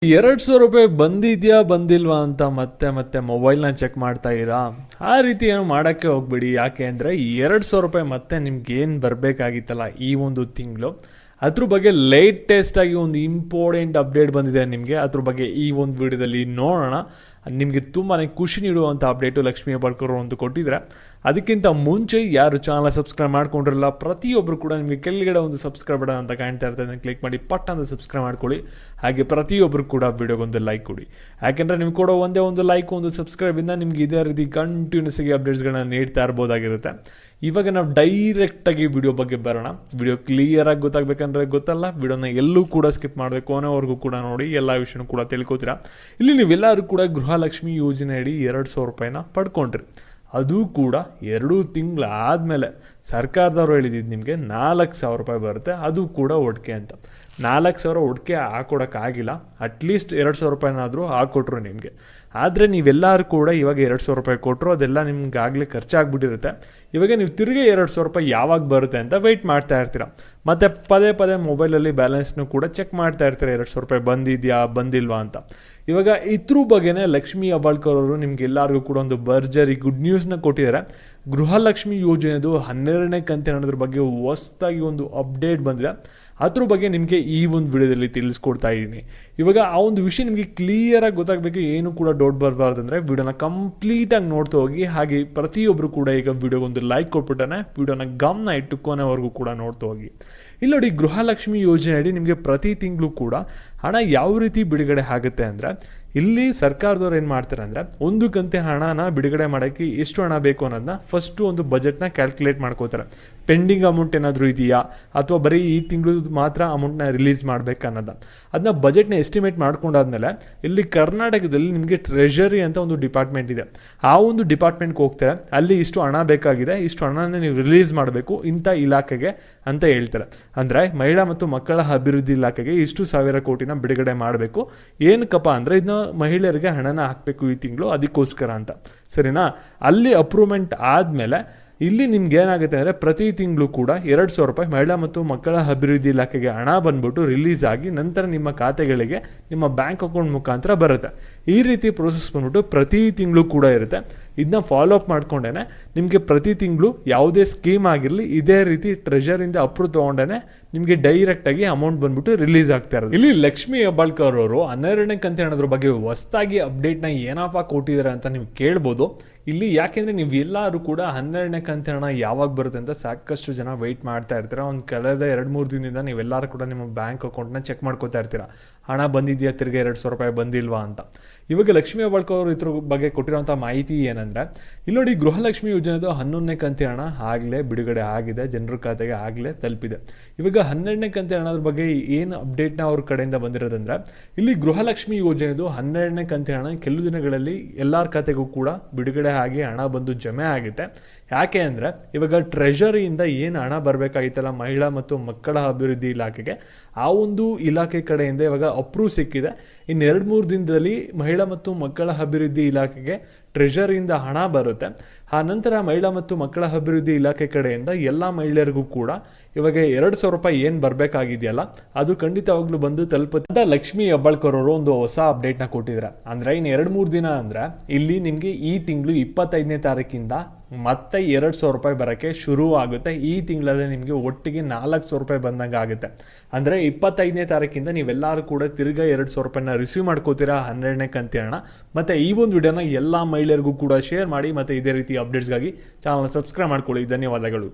2,000 ರೂಪಾಯಿ ಬಂದಿದ್ಯಾ ಬಂದಿಲ್ವಾ ಅಂತ ಮತ್ತೆ ಮತ್ತೆ ಮೊಬೈಲ್ನ ಚೆಕ್ ಮಾಡ್ತಾ ಇರಾ? ಆ ರೀತಿ ಏನು ಮಾಡೋಕ್ಕೆ ಹೋಗ್ಬಿಡಿ. ಯಾಕೆ ಅಂದರೆ 2,000 ರೂಪಾಯಿ ಮತ್ತೆ ನಿಮ್ಗೆ ಏನು ಬರಬೇಕಾಗಿತ್ತಲ್ಲ ಈ ಒಂದು ತಿಂಗಳು, ಅದ್ರ ಬಗ್ಗೆ ಲೇಟೆಸ್ಟಾಗಿ ಒಂದು ಇಂಪಾರ್ಟೆಂಟ್ ಅಪ್ಡೇಟ್ ಬಂದಿದೆ ನಿಮಗೆ. ಅದ್ರ ಬಗ್ಗೆ ಈ ಒಂದು ವಿಡಿಯೋದಲ್ಲಿ ನೋಡೋಣ. ನಿಮಗೆ ತುಂಬಾ ಖುಷಿ ನೀಡುವಂಥ ಅಪ್ಡೇಟು ಲಕ್ಷ್ಮೀ ಹೆಬ್ಬಾಳ್ಕರ್ ಒಂದು ಕೊಟ್ಟಿದ್ದಾರೆ. ಅದಕ್ಕಿಂತ ಮುಂಚೆ ಯಾರು ಚಾನಲ್ ಸಬ್ಸ್ಕ್ರೈಬ್ ಮಾಡ್ಕೊಂಡಿರಲ್ಲ ಪ್ರತಿಯೊಬ್ಬರು ಕೂಡ ನಿಮಗೆ ಕೆಳಗಡೆ ಒಂದು ಸಬ್ಸ್ಕ್ರೈಬ್ ಬಟನ್ ಅಂತ ಕಾಣ್ತಾ ಇರ್ತದೆ, ಕ್ಲಿಕ್ ಮಾಡಿ ಪಟ್ ಅಂತ ಸಬ್ಸ್ಕ್ರೈಬ್ ಮಾಡ್ಕೊಳ್ಳಿ. ಹಾಗೆ ಪ್ರತಿಯೊಬ್ಬರು ಕೂಡ ವಿಡಿಯೋಗೊಂದು ಲೈಕ್ ಕೊಡಿ. ಯಾಕೆಂದರೆ ನಿಮ್ಗೆ ಕೊಡೋ ಒಂದೇ ಒಂದು ಲೈಕ್ ಒಂದು ಸಬ್ಸ್ಕ್ರೈಬಿಂದ ನಿಮ್ಗೆ ಇದೇ ರೀತಿ ಕಂಟಿನ್ಯೂಸ್ ಆಗಿ ಅಪ್ಡೇಟ್ಸ್ಗಳನ್ನ ನೀಡ್ತಾ ಇರ್ಬೋದಾಗಿರುತ್ತೆ. ಇವಾಗ ನಾವು ಡೈರೆಕ್ಟಾಗಿ ವಿಡಿಯೋ ಬಗ್ಗೆ ಬರೋಣ. ವಿಡಿಯೋ ಕ್ಲಿಯರಾಗಿ ಗೊತ್ತಾಗಬೇಕಂದ್ರೆ ಗೊತ್ತಲ್ಲ, ವಿಡಿಯೋನ ಎಲ್ಲೂ ಕೂಡ ಸ್ಕಿಪ್ ಮಾಡಬೇಕು, ಕೊನೆವರೆಗೂ ಕೂಡ ನೋಡಿ, ಎಲ್ಲ ವಿಷಯನೂ ಕೂಡ ತಿಳ್ಕೊತೀರಾ. ಇಲ್ಲಿ ನೀವೆಲ್ಲರೂ ಕೂಡ ಗೃಹಲಕ್ಷ್ಮಿ ಯೋಜನೆ ಅಡಿ 2,000 ರೂಪಾಯಿನ ಪಡ್ಕೊಂಡ್ರಿ. ಅದು ಕೂಡ 2 ತಿಂಗಳು ಆದಮೇಲೆ ಸರ್ಕಾರದವರು ಹೇಳಿದ್ದು ನಿಮಗೆ 4,000 ರೂಪಾಯಿ ಬರುತ್ತೆ, ಅದು ಕೂಡ ಒಡ್ಕೆ ಅಂತ. 4,000 ಒಡ್ಕೆ ಹಾಕೊಡೋಕ್ಕಾಗಿಲ್ಲ, ಅಟ್ಲೀಸ್ಟ್ 2,000 ರೂಪಾಯಿನಾದರೂ ಹಾಕ್ಕೊಟ್ರು ನಿಮಗೆ. ಆದರೆ ನೀವೆಲ್ಲರೂ ಕೂಡ ಇವಾಗ 2,000 ರೂಪಾಯಿ ಕೊಟ್ಟರು, ಅದೆಲ್ಲ ನಿಮ್ಗೆ ಆಗಲೇ ಖರ್ಚಾಗ್ಬಿಟ್ಟಿರುತ್ತೆ. ಇವಾಗ ನೀವು ತಿರುಗಿ 2,000 ರೂಪಾಯಿ ಯಾವಾಗ ಬರುತ್ತೆ ಅಂತ ವೆಯ್ಟ್ ಮಾಡ್ತಾ ಇರ್ತೀರ. ಮತ್ತು ಪದೇ ಪದೇ ಮೊಬೈಲಲ್ಲಿ ಬ್ಯಾಲೆನ್ಸ್ನು ಕೂಡ ಚೆಕ್ ಮಾಡ್ತಾ ಇರ್ತೀರ, 2,000 ರೂಪಾಯಿ ಬಂದಿದೆಯಾ ಬಂದಿಲ್ವಾ ಅಂತ. ಇವಾಗ ಇದ್ರ ಬಗ್ಗೆನೇ ಲಕ್ಷ್ಮೀ ಹೆಬ್ಬಾಳ್ಕರ್ ಅವರು ನಿಮ್ಗೆಲ್ಲರಿಗೂ ಕೂಡ ಒಂದು ಭರ್ಜರಿ ಗುಡ್ ನ್ಯೂಸ್ನ ಕೊಟ್ಟಿದ್ದಾರೆ. ಗೃಹಲಕ್ಷ್ಮಿ ಯೋಜನೆದು 12ನೇ ಕಂತು ಅನ್ನೋದ್ರ ಬಗ್ಗೆ ಹೊಸದಾಗಿ ಒಂದು ಅಪ್ಡೇಟ್ ಬಂದಿದೆ. ಅದ್ರ ಬಗ್ಗೆ ನಿಮಗೆ ಈ ಒಂದು ವಿಡಿಯೋದಲ್ಲಿ ತಿಳಿಸ್ಕೊಡ್ತಾ ಇದ್ದೀನಿ. ಇವಾಗ ಆ ಒಂದು ವಿಷಯ ನಿಮಗೆ ಕ್ಲಿಯರಾಗಿ ಗೊತ್ತಾಗಬೇಕು, ಏನು ಕೂಡ ಡೌಟ್ ಬರಬಾರ್ದಂದ್ರೆ ವಿಡಿಯೋನ ಕಂಪ್ಲೀಟಾಗಿ ನೋಡ್ತಾ ಹೋಗಿ. ಹಾಗೆ ಪ್ರತಿಯೊಬ್ಬರು ಕೂಡ ಈಗ ವಿಡಿಯೋಗೊಂದು ಲೈಕ್ ಕೊಟ್ಬಿಟ್ಟಾನೆ, ವಿಡಿಯೋನ ಗಮನ ಇಟ್ಟು ಕೊನೆವರೆಗೂ ಕೂಡ ನೋಡ್ತಾ ಹೋಗಿ. ಇಲ್ಲಿ ನೋಡಿ, ಗೃಹಲಕ್ಷ್ಮಿ ಯೋಜನೆ ಅಡಿ ನಿಮಗೆ ಪ್ರತಿ ತಿಂಗಳು ಕೂಡ ಹಣ ಯಾವ ರೀತಿ ಬಿಡುಗಡೆ ಆಗುತ್ತೆ ಅಂದರೆ, ಇಲ್ಲಿ ಸರ್ಕಾರದವ್ರು ಏನು ಮಾಡ್ತಾರೆ ಅಂದರೆ, ಒಂದು ಕಂತೆ ಹಣನ ಬಿಡುಗಡೆ ಮಾಡೋಕ್ಕೆ ಎಷ್ಟು ಹಣ ಬೇಕು ಅನ್ನೋದನ್ನ ಫಸ್ಟು ಒಂದು ಬಜೆಟ್ನ ಕ್ಯಾಲ್ಕುಲೇಟ್ ಮಾಡ್ಕೋತಾರೆ. ಪೆಂಡಿಂಗ್ ಅಮೌಂಟ್ ಏನಾದರೂ ಇದೆಯಾ ಅಥವಾ ಬರೀ ಈ ತಿಂಗಳು ಮಾತ್ರ ಅಮೌಂಟ್ನ ರಿಲೀಸ್ ಮಾಡಬೇಕು ಅದನ್ನ ಬಜೆಟ್ನ ಎಸ್ಟಿಮೇಟ್ ಮಾಡ್ಕೊಂಡಾದ್ಮೇಲೆ ಇಲ್ಲಿ ಕರ್ನಾಟಕದಲ್ಲಿ ನಿಮಗೆ ಟ್ರೆಷರಿ ಅಂತ ಒಂದು ಡಿಪಾರ್ಟ್ಮೆಂಟ್ ಇದೆ. ಆ ಒಂದು ಡಿಪಾರ್ಟ್ಮೆಂಟ್ಗೆ ಹೋಗ್ತಾರೆ, ಅಲ್ಲಿ ಇಷ್ಟು ಹಣ ಬೇಕಾಗಿದೆ, ಇಷ್ಟು ಹಣನ ನೀವು ರಿಲೀಸ್ ಮಾಡಬೇಕು ಇಂಥ ಇಲಾಖೆಗೆ ಅಂತ ಹೇಳ್ತಾರೆ. ಅಂದರೆ ಮಹಿಳಾ ಮತ್ತು ಮಕ್ಕಳ ಅಭಿವೃದ್ಧಿ ಇಲಾಖೆಗೆ ಇಷ್ಟು 1,000 ಕೋಟಿನ ಬಿಡುಗಡೆ ಮಾಡಬೇಕು. ಏನಕ್ಕಪ್ಪ ಅಂದರೆ ಇದನ್ನ ಮಹಿಳೆಯರಿಗೆ ಹಣನ ಹಾಕಬೇಕು ಈ ತಿಂಗಳು, ಅದಕ್ಕೋಸ್ಕರ ಅಂತ. ಸರಿನಾ? ಅಲ್ಲಿ ಅಪ್ರೂವ್ಮೆಂಟ್ ಆದಮೇಲೆ ಇಲ್ಲಿ ನಿಮ್ಗೆ ಏನಾಗುತ್ತೆ ಅಂದರೆ ಪ್ರತಿ ತಿಂಗಳು ಕೂಡ 2,000 ರೂಪಾಯಿ ಮಹಿಳಾ ಮತ್ತು ಮಕ್ಕಳ ಅಭಿವೃದ್ಧಿ ಇಲಾಖೆಗೆ ಹಣ ಬಂದ್ಬಿಟ್ಟು ರಿಲೀಸ್ ಆಗಿ ನಂತರ ನಿಮ್ಮ ಖಾತೆಗಳಿಗೆ ನಿಮ್ಮ ಬ್ಯಾಂಕ್ ಅಕೌಂಟ್ ಮುಖಾಂತರ ಬರುತ್ತೆ. ಈ ರೀತಿ ಪ್ರೋಸೆಸ್ ಬಂದ್ಬಿಟ್ಟು ಪ್ರತಿ ತಿಂಗಳು ಕೂಡ ಇರುತ್ತೆ. ಇದನ್ನ ಫಾಲೋ ಅಪ್ ಮಾಡ್ಕೊಂಡೇನೆ ನಿಮಗೆ ಪ್ರತಿ ತಿಂಗಳು ಯಾವುದೇ ಸ್ಕೀಮ್ ಆಗಿರಲಿ ಇದೇ ರೀತಿ ಟ್ರೆಷರಿಂದ ಅಪ್ರೂವ್ ತೊಗೊಂಡೇನೆ ನಿಮಗೆ ಡೈರೆಕ್ಟಾಗಿ ಅಮೌಂಟ್ ಬಂದ್ಬಿಟ್ಟು ರಿಲೀಸ್ ಆಗ್ತಾ ಇರೋದು. ಇಲ್ಲಿ ಲಕ್ಷ್ಮೀ ಹೆಬ್ಬಾಳ್ಕರ್ ಅವರು 12ನೇ ಕಂತು ಅನ್ನೋದ್ರ ಬಗ್ಗೆ ಹೊಸದಾಗಿ ಅಪ್ಡೇಟ್ನ ಏನಪ್ಪ ಕೊಟ್ಟಿದ್ದಾರೆ ಅಂತ ನೀವು ಕೇಳ್ಬೋದು. ಇಲ್ಲಿ ಯಾಕೆಂದರೆ ನೀವು ಎಲ್ಲರೂ ಕೂಡ 12ನೇ ಕಂತು ಹಣ ಯಾವಾಗ ಬರುತ್ತೆ ಅಂತ ಸಾಕಷ್ಟು ಜನ ವೆಯ್ಟ್ ಮಾಡ್ತಾ ಇರ್ತೀರ. ಒಂದು ಕಳೆದ 2-3 ದಿನದಿಂದ ನೀವೆಲ್ಲರೂ ಕೂಡ ನಿಮ್ಮ ಬ್ಯಾಂಕ್ ಅಕೌಂಟ್ನ ಚೆಕ್ ಮಾಡ್ಕೋತಾ ಇರ್ತೀರ, ಹಣ ಬಂದಿದೆಯಾ ತಿರ್ಗಿ 2,000 ರೂಪಾಯಿ ಬಂದಿಲ್ವಾ ಅಂತ. ಇವಾಗ ಲಕ್ಷ್ಮೀ ಹೆಬ್ಬಾಳ್ಕರ್ ಅವರು ಇದ್ರ ಬಗ್ಗೆ ಕೊಟ್ಟಿರೋಂಥ ಮಾಹಿತಿ ಏನಂದರೆ, ಇಲ್ಲಿ ನೋಡಿ, ಗೃಹಲಕ್ಷ್ಮಿ ಯೋಜನೆದು 11ನೇ ಕಂತು ಹಣ ಆಗಲೇ ಬಿಡುಗಡೆ ಆಗಿದೆ, ಜನರ ಖಾತೆಗೆ ಆಗಲೇ ತಲುಪಿದೆ. ಇವಾಗ 12ನೇ ಕಂತು ಹಣದ ಬಗ್ಗೆ ಏನು ಅಪ್ಡೇಟ್ನ ಅವ್ರ ಕಡೆಯಿಂದ ಬಂದಿರೋದಂದ್ರೆ, ಇಲ್ಲಿ ಗೃಹಲಕ್ಷ್ಮಿ ಯೋಜನೆದು 12ನೇ ಕಂತು ಹಣ ಕೆಲವು ದಿನಗಳಲ್ಲಿ ಎಲ್ಲರ ಖಾತೆಗೂ ಕೂಡ ಬಿಡುಗಡೆ ಆಗಿ ಹಣ ಬಂದು ಜಮೆ ಆಗುತ್ತೆ. ಯಾಕೆ ಅಂದರೆ ಇವಾಗ ಟ್ರೆಷರಿಯಿಂದ ಏನು ಹಣ ಬರಬೇಕಾಗಿತ್ತಲ್ಲ ಮಹಿಳಾ ಮತ್ತು ಮಕ್ಕಳ ಅಭಿವೃದ್ಧಿ ಇಲಾಖೆಗೆ, ಆ ಒಂದು ಇಲಾಖೆ ಕಡೆಯಿಂದ ಇವಾಗ ಅಪ್ರೂವ್ ಸಿಕ್ಕಿದೆ. ಇನ್ನು 2-3 ದಿನದಲ್ಲಿ ಮಹಿಳಾ ಮತ್ತು ಮಕ್ಕಳ ಅಭಿವೃದ್ಧಿ ಇಲಾಖೆಗೆ ಟ್ರೆಷರಿಯಿಂದ ಹಣ ಬರುತ್ತೆ. ಆ ನಂತರ ಮಹಿಳಾ ಮತ್ತು ಮಕ್ಕಳ ಅಭಿವೃದ್ಧಿ ಇಲಾಖೆ ಕಡೆಯಿಂದ ಎಲ್ಲ ಮಹಿಳೆಯರಿಗೂ ಕೂಡ ಇವಾಗ 2,000 ರೂಪಾಯಿ ಏನು ಬರಬೇಕಾಗಿದೆಯಲ್ಲ ಅದು ಖಂಡಿತವಾಗ್ಲೂ ಬಂದು ತಲುಪುತ್ತೆ ಅಂತ ಲಕ್ಷ್ಮೀ ಹೆಬ್ಬಾಳ್ಕರ್ ಅವರು ಒಂದು ಹೊಸ ಅಪ್ಡೇಟ್ನ ಕೊಟ್ಟಿದ್ದಾರೆ. ಅಂದರೆ ಇನ್ನು 2-3 ದಿನ ಅಂದರೆ ಇಲ್ಲಿ ನಿಮಗೆ ಈ ತಿಂಗಳು 25ನೇ ತಾರೀಕಿಂದ ಮತ್ತೆ 2,000 ರೂಪಾಯಿ ಬರೋಕ್ಕೆ ಶುರು ಆಗುತ್ತೆ. ಈ ತಿಂಗಳಲ್ಲಿ ನಿಮಗೆ ಒಟ್ಟಿಗೆ 4,000 ರೂಪಾಯಿ ಬಂದಂಗೆ ಆಗುತ್ತೆ. ಅಂದರೆ 25ನೇ ತಾರೀಕಿಂದ ನೀವೆಲ್ಲರೂ ಕೂಡ ತಿರ್ಗಾ 2,000 ರೂಪಾಯಿನ ರಿಸೀವ್ ಮಾಡ್ಕೋತೀರಾ 12ನೇ ಕಂತು ಹಣ. ಮತ್ತು ಈ ಒಂದು ವಿಡಿಯೋನ ಎಲ್ಲ ಮಹಿಳೆಯರಿಗೂ ಕೂಡ ಶೇರ್ ಮಾಡಿ. ಮತ್ತು ಇದೇ ರೀತಿ ಅಪ್ಡೇಟ್ಸ್ಗಾಗಿ ಚಾನಲ್ ಸಬ್ಸ್ಕ್ರೈಬ್ ಮಾಡ್ಕೊಳ್ಳಿ. ಧನ್ಯವಾದಗಳು.